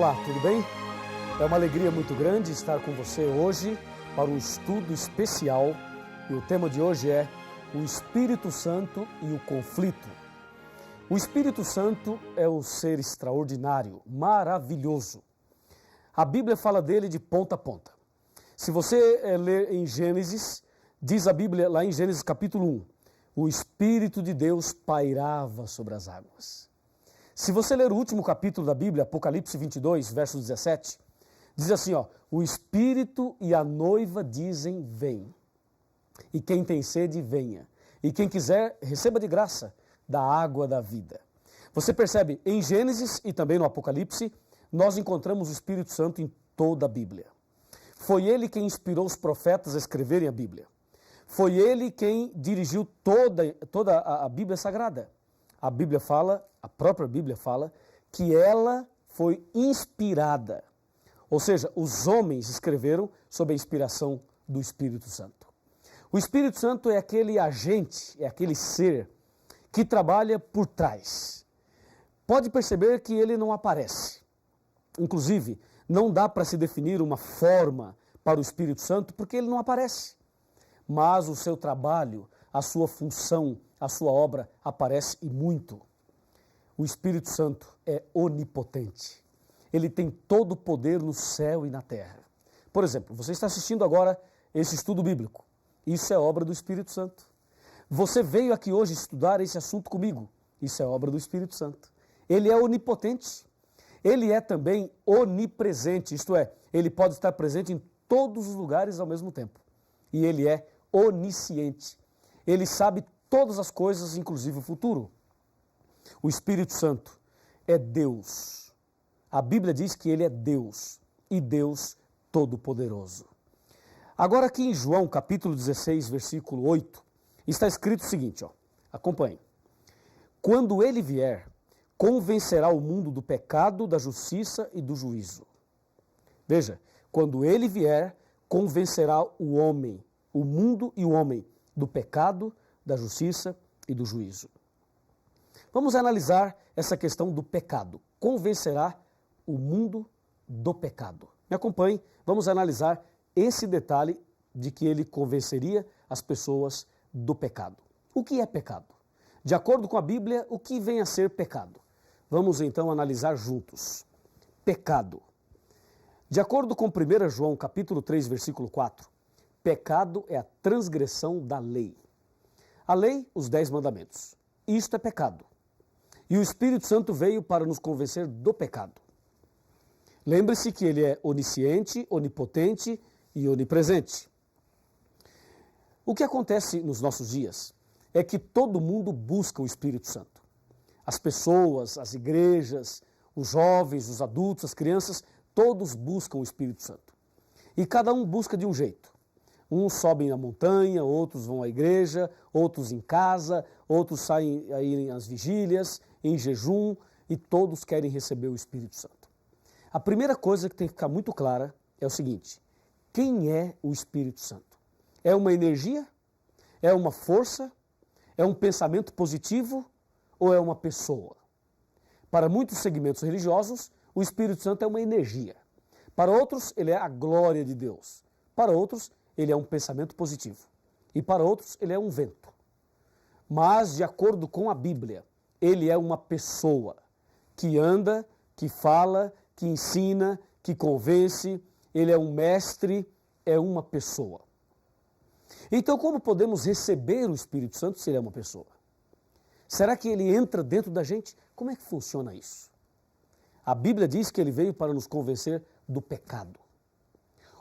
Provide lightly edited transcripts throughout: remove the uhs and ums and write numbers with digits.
Olá, tudo bem? É uma alegria muito grande estar com você hoje para um estudo especial e o tema de hoje é o Espírito Santo e o conflito. O Espírito Santo é um ser extraordinário, maravilhoso. A Bíblia fala dele de ponta a ponta. Se você ler em Gênesis, diz a Bíblia lá em Gênesis capítulo 1, o Espírito de Deus pairava sobre as águas. Se você ler o último capítulo da Bíblia, Apocalipse 22, verso 17, diz assim, o Espírito e a noiva dizem, vem. E quem tem sede, venha. E quem quiser, receba de graça da água da vida. Você percebe, em Gênesis e também no Apocalipse, nós encontramos o Espírito Santo em toda a Bíblia. Foi ele quem inspirou os profetas a escreverem a Bíblia. Foi ele quem dirigiu toda a Bíblia Sagrada. A própria Bíblia fala que ela foi inspirada. Ou seja, os homens escreveram sob a inspiração do Espírito Santo. O Espírito Santo é aquele agente, é aquele ser que trabalha por trás. Pode perceber que ele não aparece. Inclusive, não dá para se definir uma forma para o Espírito Santo porque ele não aparece. Mas o seu trabalho, a sua função, a sua obra aparece e muito. O Espírito Santo é onipotente. Ele tem todo o poder no céu e na terra. Por exemplo, você está assistindo agora esse estudo bíblico. Isso é obra do Espírito Santo. Você veio aqui hoje estudar esse assunto comigo. Isso é obra do Espírito Santo. Ele é onipotente. Ele é também onipresente, isto é, ele pode estar presente em todos os lugares ao mesmo tempo. E ele é onisciente. Ele sabe todas as coisas, inclusive o futuro. O Espírito Santo é Deus. A Bíblia diz que ele é Deus e Deus Todo-Poderoso. Agora aqui em João capítulo 16, versículo 8, está escrito o seguinte, acompanhe. Quando ele vier, convencerá o mundo do pecado, da justiça e do juízo. Veja, quando ele vier, convencerá o homem, o mundo e o homem, do pecado, da justiça e do juízo. Vamos analisar essa questão do pecado. Convencerá o mundo do pecado. Me acompanhe, vamos analisar esse detalhe de que ele convenceria as pessoas do pecado. O que é pecado? De acordo com a Bíblia, o que vem a ser pecado? Vamos então analisar juntos. Pecado. De acordo com 1 João capítulo 3, versículo 4, pecado é a transgressão da lei. A lei, os 10 mandamentos. Isto é pecado. E o Espírito Santo veio para nos convencer do pecado. Lembre-se que ele é onisciente, onipotente e onipresente. O que acontece nos nossos dias é que todo mundo busca o Espírito Santo. As pessoas, as igrejas, os jovens, os adultos, as crianças, todos buscam o Espírito Santo. E cada um busca de um jeito. Uns sobem na montanha, outros vão à igreja, outros em casa, outros saem aí às vigílias, em jejum, e todos querem receber o Espírito Santo. A primeira coisa que tem que ficar muito clara é o seguinte: quem é o Espírito Santo? É uma energia? É uma força? É um pensamento positivo? Ou é uma pessoa? Para muitos segmentos religiosos, o Espírito Santo é uma energia. Para outros, ele é a glória de Deus. Para outros, ele é um pensamento positivo. E para outros, ele é um vento. Mas, de acordo com a Bíblia, ele é uma pessoa que anda, que fala, que ensina, que convence. Ele é um mestre, é uma pessoa. Então, como podemos receber o Espírito Santo se ele é uma pessoa? Será que ele entra dentro da gente? Como é que funciona isso? A Bíblia diz que ele veio para nos convencer do pecado.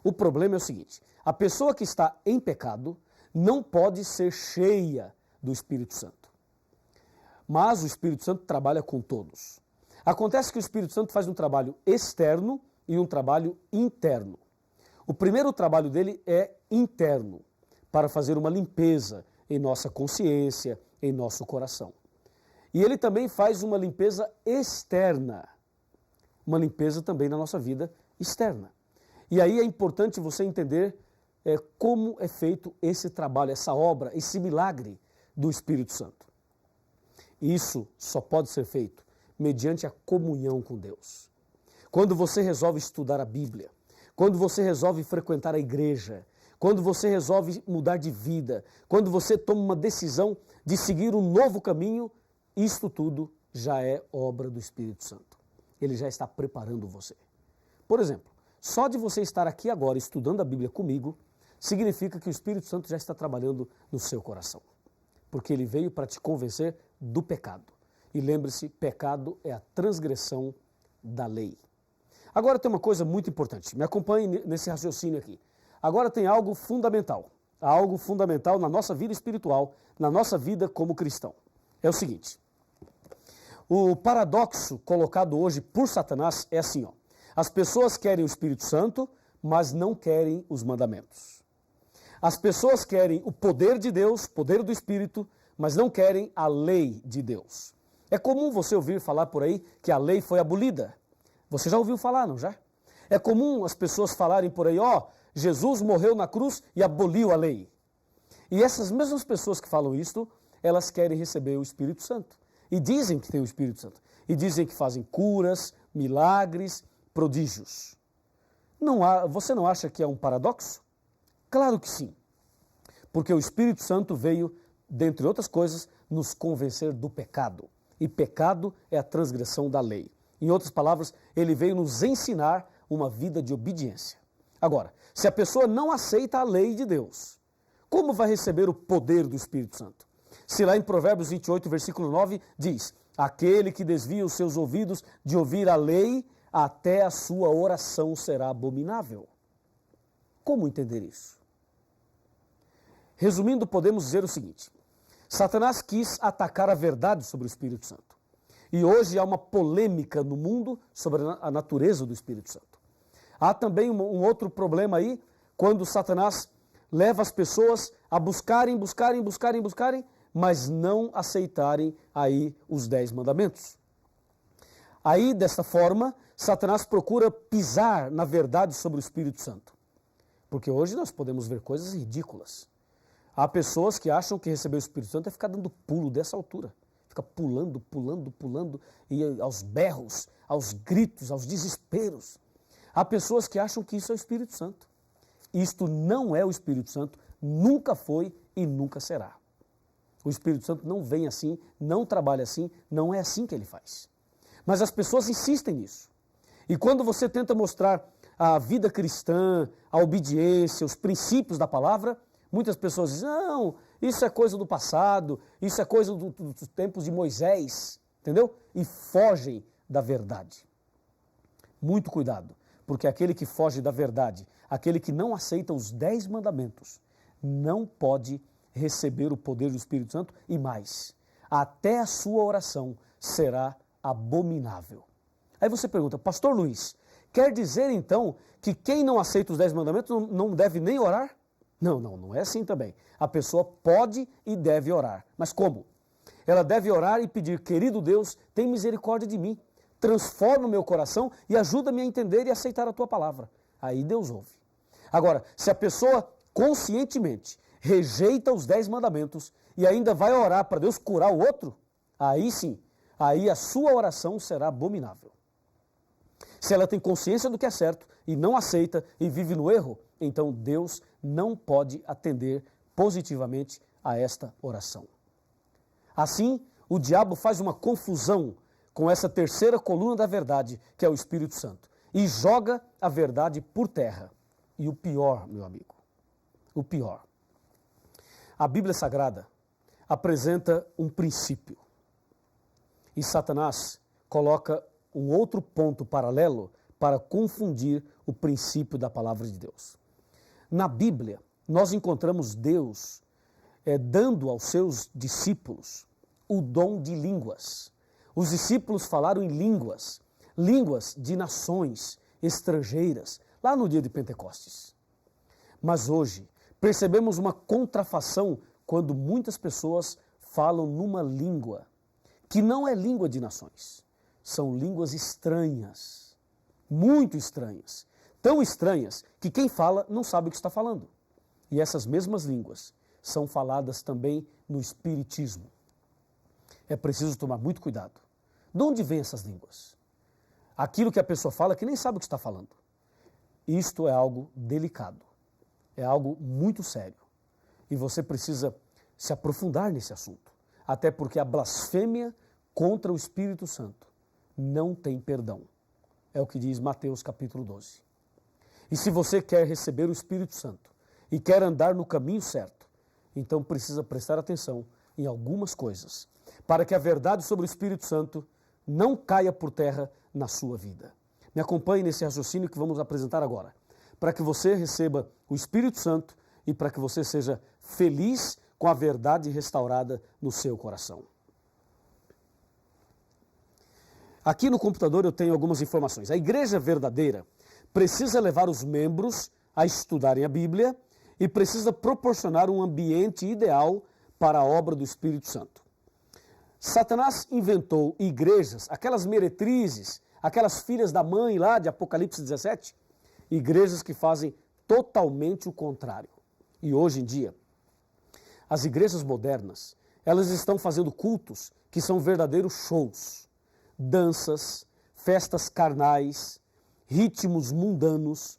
O problema é o seguinte: a pessoa que está em pecado não pode ser cheia do Espírito Santo. Mas o Espírito Santo trabalha com todos. Acontece que o Espírito Santo faz um trabalho externo e um trabalho interno. O primeiro trabalho dele é interno, para fazer uma limpeza em nossa consciência, em nosso coração. E ele também faz uma limpeza externa, uma limpeza também na nossa vida externa. E aí é importante você entender como é feito esse trabalho, essa obra, esse milagre do Espírito Santo. Isso só pode ser feito mediante a comunhão com Deus. quando você resolve estudar a Bíblia, quando você resolve frequentar a igreja, quando você resolve mudar de vida, quando você toma uma decisão de seguir um novo caminho, isto tudo já é obra do Espírito Santo. Ele já está preparando você. Por exemplo, só de você estar aqui agora estudando a Bíblia comigo, significa que o Espírito Santo já está trabalhando no seu coração. Porque ele veio para te convencer do pecado. E lembre-se, pecado é a transgressão da lei. Agora tem uma coisa muito importante, me acompanhe nesse raciocínio aqui. Agora tem algo fundamental na nossa vida espiritual, na nossa vida como cristão. É o seguinte, o paradoxo colocado hoje por Satanás é assim, ó. As pessoas querem o Espírito Santo, mas não querem os mandamentos. As pessoas querem o poder de Deus, poder do Espírito, mas não querem a lei de Deus. É comum você ouvir falar por aí que a lei foi abolida. Você já ouviu falar, não já? É comum as pessoas falarem por aí, ó, Jesus morreu na cruz e aboliu a lei. E essas mesmas pessoas que falam isto, elas querem receber o Espírito Santo. E dizem que tem o Espírito Santo. E dizem que fazem curas, milagres, prodígios. Você não acha que é um paradoxo? Claro que sim. Porque o Espírito Santo veio, dentre outras coisas, nos convencer do pecado. E pecado é a transgressão da lei. Em outras palavras, ele veio nos ensinar uma vida de obediência. Agora, se a pessoa não aceita a lei de Deus, como vai receber o poder do Espírito Santo? Se lá em Provérbios 28, versículo 9, diz: aquele que desvia os seus ouvidos de ouvir a lei, até a sua oração será abominável. Como entender isso? Resumindo, podemos dizer o seguinte: Satanás quis atacar a verdade sobre o Espírito Santo. E hoje há uma polêmica no mundo sobre a natureza do Espírito Santo. Há também um outro problema aí, quando Satanás leva as pessoas a buscarem, mas não aceitarem aí os 10 mandamentos. Aí, desta forma, Satanás procura pisar na verdade sobre o Espírito Santo. Porque hoje nós podemos ver coisas ridículas. Há pessoas que acham que receber o Espírito Santo é ficar dando pulo dessa altura. Fica pulando, e aos berros, aos gritos, aos desesperos. Há pessoas que acham que isso é o Espírito Santo. Isto não é o Espírito Santo, nunca foi e nunca será. O Espírito Santo não vem assim, não trabalha assim, não é assim que ele faz. Mas as pessoas insistem nisso. E quando você tenta mostrar a vida cristã, a obediência, os princípios da palavra, muitas pessoas dizem, não, isso é coisa do passado, isso é coisa dos tempos de Moisés, entendeu? E fogem da verdade. Muito cuidado, porque aquele que foge da verdade, aquele que não aceita os 10 mandamentos, não pode receber o poder do Espírito Santo e mais, até a sua oração será abominável. Aí você pergunta, Pastor Luiz, quer dizer então que quem não aceita os 10 mandamentos não deve nem orar? Não é assim também. A pessoa pode e deve orar. Mas como? Ela deve orar e pedir, querido Deus, tem misericórdia de mim, transforma o meu coração e ajuda-me a entender e aceitar a tua palavra. Aí Deus ouve. Agora, se a pessoa conscientemente rejeita os 10 mandamentos e ainda vai orar para Deus curar o outro, aí sim, aí a sua oração será abominável. Se ela tem consciência do que é certo e não aceita e vive no erro, então Deus não pode atender positivamente a esta oração. Assim, o diabo faz uma confusão com essa terceira coluna da verdade, que é o Espírito Santo, e joga a verdade por terra. E o pior, meu amigo, o pior, a Bíblia Sagrada apresenta um princípio. E Satanás coloca um outro ponto paralelo para confundir o princípio da palavra de Deus. Na Bíblia, nós encontramos Deus dando aos seus discípulos o dom de línguas. Os discípulos falaram em línguas de nações estrangeiras, lá no dia de Pentecostes. Mas hoje, percebemos uma contrafação quando muitas pessoas falam numa língua que não é língua de nações. São línguas estranhas, muito estranhas, tão estranhas que quem fala não sabe o que está falando. E essas mesmas línguas são faladas também no Espiritismo. É preciso tomar muito cuidado. De onde vêm essas línguas? aquilo que a pessoa fala que nem sabe o que está falando. Isto é algo delicado, é algo muito sério e você precisa se aprofundar nesse assunto, até porque a blasfêmia contra o Espírito Santo não tem perdão. É o que diz Mateus capítulo 12. E se você quer receber o Espírito Santo e quer andar no caminho certo, então precisa prestar atenção em algumas coisas, para que a verdade sobre o Espírito Santo não caia por terra na sua vida. Me acompanhe nesse raciocínio que vamos apresentar agora, para que você receba o Espírito Santo e para que você seja feliz com a verdade restaurada no seu coração. Aqui no computador eu tenho algumas informações. A igreja verdadeira precisa levar os membros a estudarem a Bíblia e precisa proporcionar um ambiente ideal para a obra do Espírito Santo. Satanás inventou igrejas, aquelas meretrizes, aquelas filhas da mãe lá de Apocalipse 17, igrejas que fazem totalmente o contrário. E hoje em dia, as igrejas modernas, elas estão fazendo cultos que são verdadeiros shows, danças, festas carnais, ritmos mundanos,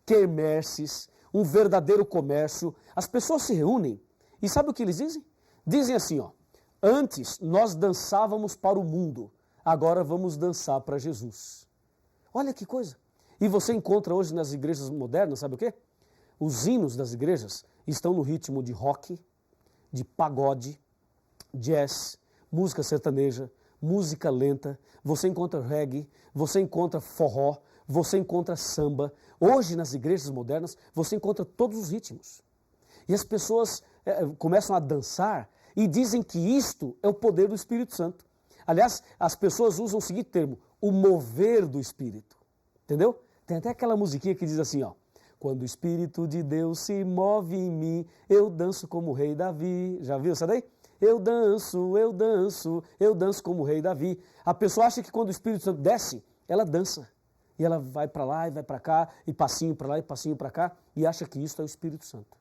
quermesses, um verdadeiro comércio. As pessoas se reúnem e sabe o que eles dizem? Dizem assim, ó, antes nós dançávamos para o mundo, agora vamos dançar para Jesus. Olha que coisa. E você encontra hoje nas igrejas modernas, sabe o quê? Os hinos das igrejas estão no ritmo de rock, de pagode, jazz, música sertaneja, música lenta, você encontra reggae, você encontra forró, você encontra samba. Hoje nas igrejas modernas você encontra todos os ritmos. E as pessoas começam a dançar e dizem que isto é o poder do Espírito Santo. Aliás, as pessoas usam o seguinte termo, o mover do Espírito. Entendeu? Tem até aquela musiquinha que diz assim, ó. Quando o Espírito de Deus se move em mim, eu danço como o rei Davi. Já viu essa daí? Eu danço como o rei Davi. A pessoa acha que quando o Espírito Santo desce, ela dança. E ela vai para lá e vai para cá, e passinho para lá e passinho para cá, e acha que isso é o Espírito Santo.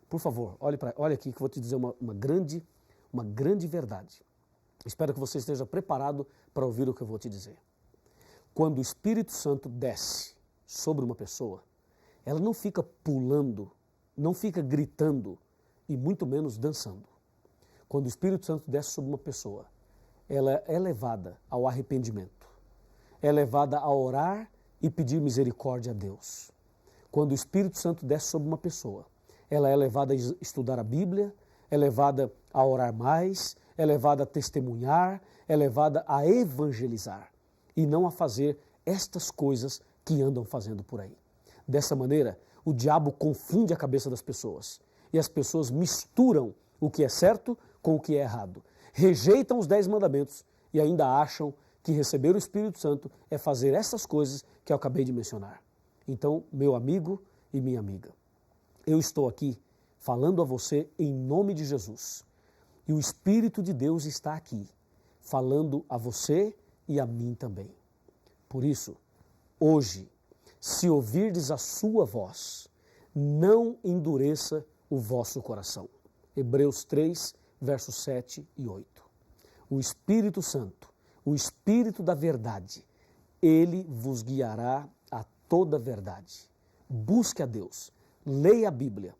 Por favor, olha aqui que eu vou te dizer uma grande verdade. Espero que você esteja preparado para ouvir o que eu vou te dizer. Quando o Espírito Santo desce sobre uma pessoa, ela não fica pulando, não fica gritando e muito menos dançando. Quando o Espírito Santo desce sobre uma pessoa, ela é levada ao arrependimento, é levada a orar e pedir misericórdia a Deus. Quando o Espírito Santo desce sobre uma pessoa, ela é levada a estudar a Bíblia, é levada a orar mais, é levada a testemunhar, é levada a evangelizar e não a fazer estas coisas que andam fazendo por aí. Dessa maneira, o diabo confunde a cabeça das pessoas e as pessoas misturam o que é certo com o que é errado. Rejeitam os 10 mandamentos e ainda acham que receber o Espírito Santo é fazer essas coisas que eu acabei de mencionar. Então, meu amigo e minha amiga, eu estou aqui falando a você em nome de Jesus. E o Espírito de Deus está aqui, falando a você e a mim também. Por isso, hoje, se ouvirdes a sua voz, não endureça o vosso coração. Hebreus 3, versos 7 e 8. O Espírito Santo, o Espírito da verdade, ele vos guiará a toda a verdade. Busque a Deus, leia a Bíblia,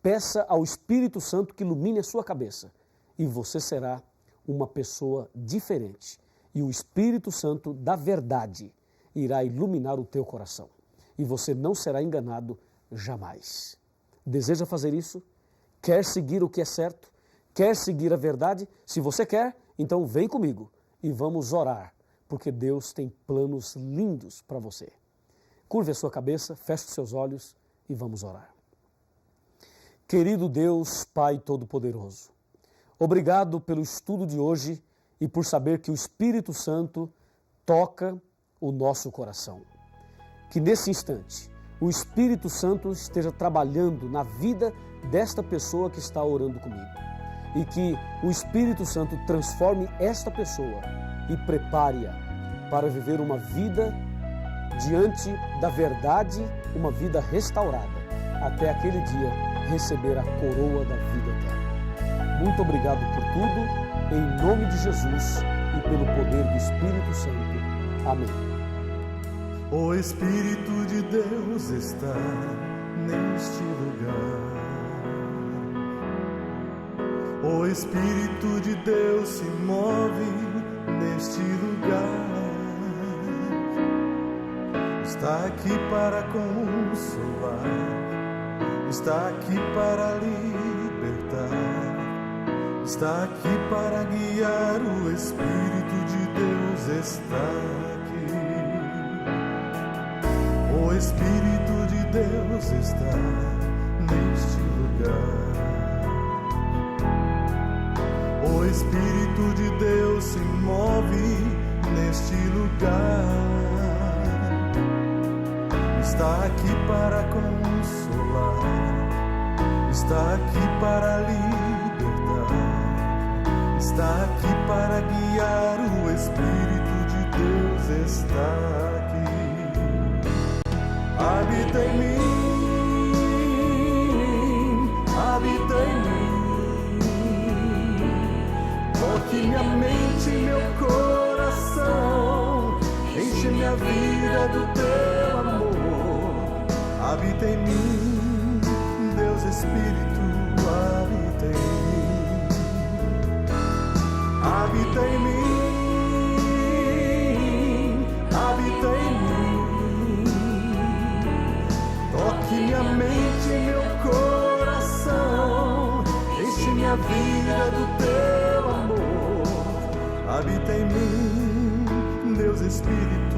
peça ao Espírito Santo que ilumine a sua cabeça e você será uma pessoa diferente. E o Espírito Santo da verdade irá iluminar o teu coração. E você não será enganado jamais. Deseja fazer isso? Quer seguir o que é certo? Quer seguir a verdade? Se você quer, então vem comigo e vamos orar, porque Deus tem planos lindos para você. Curve a sua cabeça, feche os seus olhos e vamos orar. Querido Deus, Pai Todo-Poderoso, obrigado pelo estudo de hoje e por saber que o Espírito Santo toca o nosso coração. Que nesse instante o Espírito Santo esteja trabalhando na vida desta pessoa que está orando comigo. E que o Espírito Santo transforme esta pessoa e prepare-a para viver uma vida diante da verdade, uma vida restaurada, até aquele dia receber a coroa da vida eterna. Muito obrigado por tudo, em nome de Jesus e pelo poder do Espírito Santo. Amém. O Espírito de Deus está neste lugar. O Espírito de Deus se move neste lugar. Está aqui para consolar, está aqui para libertar, está aqui para guiar. O Espírito de Deus está aqui. O Espírito de Deus está neste lugar. O Espírito de Deus se move neste lugar. Está aqui para consolar, está aqui para libertar, está aqui para guiar. O Espírito de Deus está aqui. Habita em mim, habita em mim. Toque minha mente e meu coração, enche minha vida do teu amor. Habita em mim, Deus Espírito, habita em mim. Habita em mim, habita em mim. Toque minha mente e meu coração, enche minha vida do teu amor. Habita em mim, Deus Espírito,